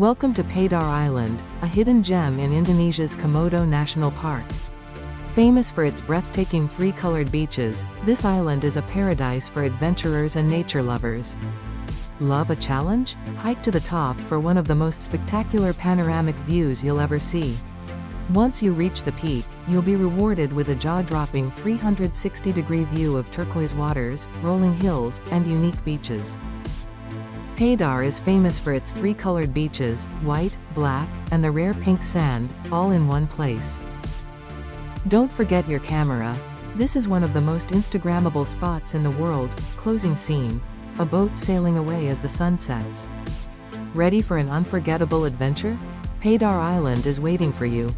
Welcome to Padar Island, a hidden gem in Indonesia's Komodo National Park. Famous for its breathtaking three-colored beaches, this island is a paradise for adventurers and nature lovers. Love a challenge? Hike to the top for one of the most spectacular panoramic views you'll ever see. Once you reach the peak, you'll be rewarded with a jaw-dropping 360-degree view of turquoise waters, rolling hills, and unique beaches. Padar is famous for its three-colored beaches, white, black, and the rare pink sand, all in one place. Don't forget your camera. This is one of the most Instagrammable spots in the world. Closing scene. A boat sailing away as the sun sets. Ready for an unforgettable adventure? Padar Island is waiting for you.